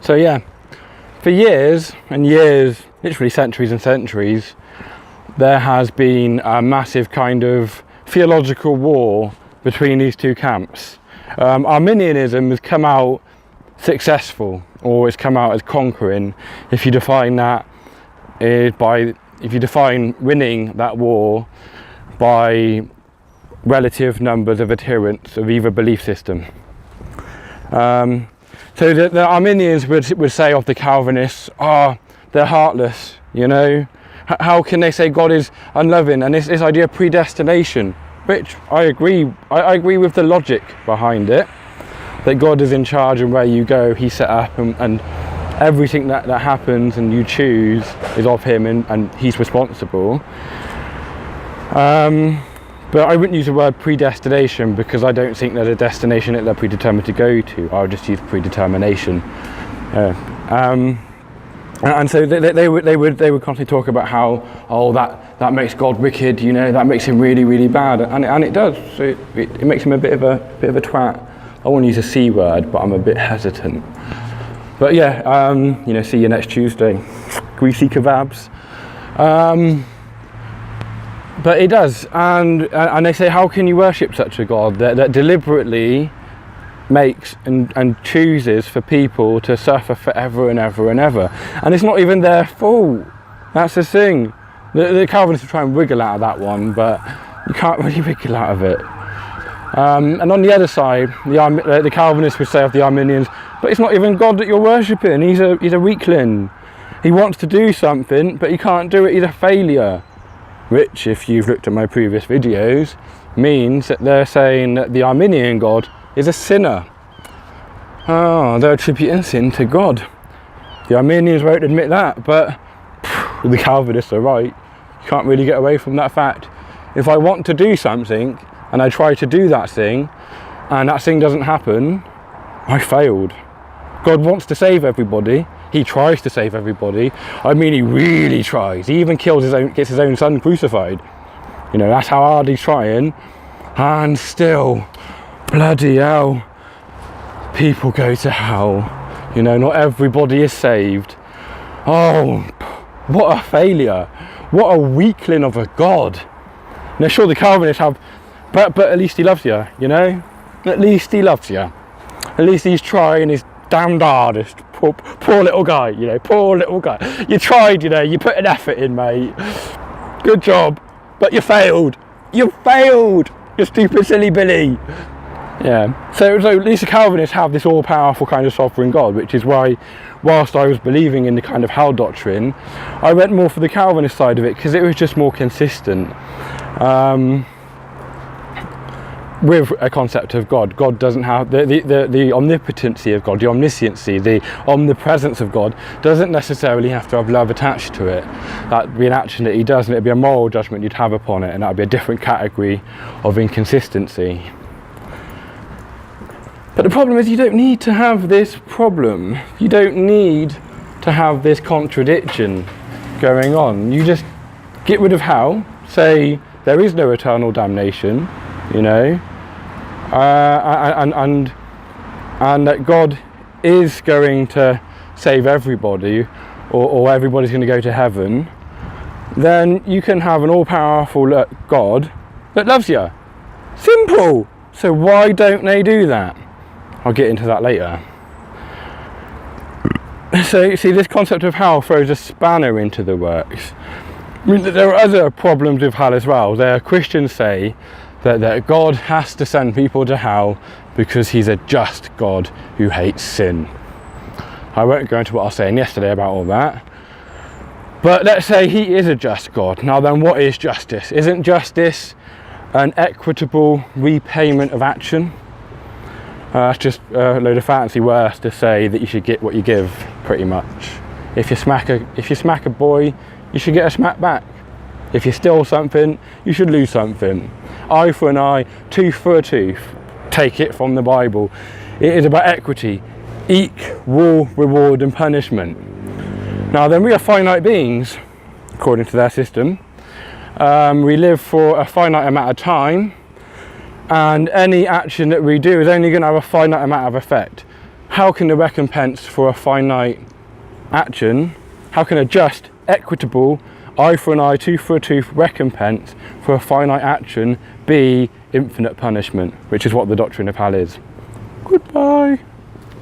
So yeah, for years and years, literally centuries and centuries, there has been a massive kind of theological war between these two camps. Arminianism has come out successful, or it's come out as conquering, if you define that if you define winning that war by relative numbers of adherents of either belief system. So the Arminians would say of the Calvinists, they're heartless, you know. How can they say God is unloving? And this idea of predestination, which I agree with the logic behind it, that God is in charge and where you go, He set up, and everything that happens and you choose is of Him, and He's responsible. But I wouldn't use the word predestination, because I don't think there's a destination that they're predetermined to go to. I'll just use predetermination. And so they would constantly talk about how that makes God wicked, you know, that makes Him really, really bad, and it does. So it makes Him a bit of a twat. I won't use a C word, but I'm a bit hesitant. But yeah, you know, see you next Tuesday. Greasy kebabs. But it does, and they say, how can you worship such a God that deliberately makes and chooses for people to suffer forever and ever and ever? And it's not even their fault. That's the thing. The Calvinists will try and wiggle out of that one, but you can't really wiggle out of it. And on the other side, the Calvinists would say of the Arminians, but it's not even God that you're worshipping. He's a weakling. He wants to do something, but he can't do it. He's a failure. Which, if you've looked at my previous videos, means that they're saying that the Arminian God is a sinner. They're attributing sin to God. The Arminians won't admit that, but the Calvinists are right. You can't really get away from that fact. If I want to do something, and I try to do that thing, and that thing doesn't happen, I failed. God wants to save everybody. He tries to save everybody. I mean, he really tries. He even gets his own son crucified. You know, that's how hard he's trying. And still, bloody hell, people go to hell. You know, not everybody is saved. Oh, what a failure. What a weakling of a God. Now, sure, the Calvinists have, but at least he loves you, you know? At least he loves you. At least he's trying his damned hardest. Poor little guy, you know, poor little guy. You tried, you know, you put an effort in, mate. Good job, but you failed. You failed, you stupid silly Billy. Yeah, so at least the Calvinists have this all-powerful kind of sovereign God, which is why, whilst I was believing in the kind of hell doctrine, I went more for the Calvinist side of it, because it was just more consistent. With a concept of God. God doesn't have the omnipotency of God, the omnisciency, the omnipresence of God doesn't necessarily have to have love attached to it. That'd be an action that he does, and it'd be a moral judgment you'd have upon it, and that'd be a different category of inconsistency. But the problem is, you don't need to have this problem. You don't need to have this contradiction going on. You just get rid of hell, say there is no eternal damnation, you know, and that God is going to save everybody, or everybody's going to go to heaven. Then you can have an all-powerful God that loves you. Simple. So why don't they do that? I'll get into that later. So you see, this concept of hell throws a spanner into the works. I mean, there are other problems with hell as well. Christians say that God has to send people to hell because he's a just God who hates sin. I won't go into what I was saying yesterday about all that. But let's say he is a just God. Now then, what is justice? Isn't justice an equitable repayment of action? That's just a load of fancy words to say that you should get what you give, pretty much. If you smack a boy, you should get a smack back. If you steal something, you should lose something. Eye for an eye, tooth for a tooth. Take it from the Bible. It is about equity, equal reward and punishment. Now then, we are finite beings, according to their system. We live for a finite amount of time, and any action that we do is only going to have a finite amount of effect. how can the recompense for a finite action, how can a just, equitable, eye for an eye, tooth for a tooth recompense for a finite action be infinite punishment, which is what the doctrine of hell is? Goodbye.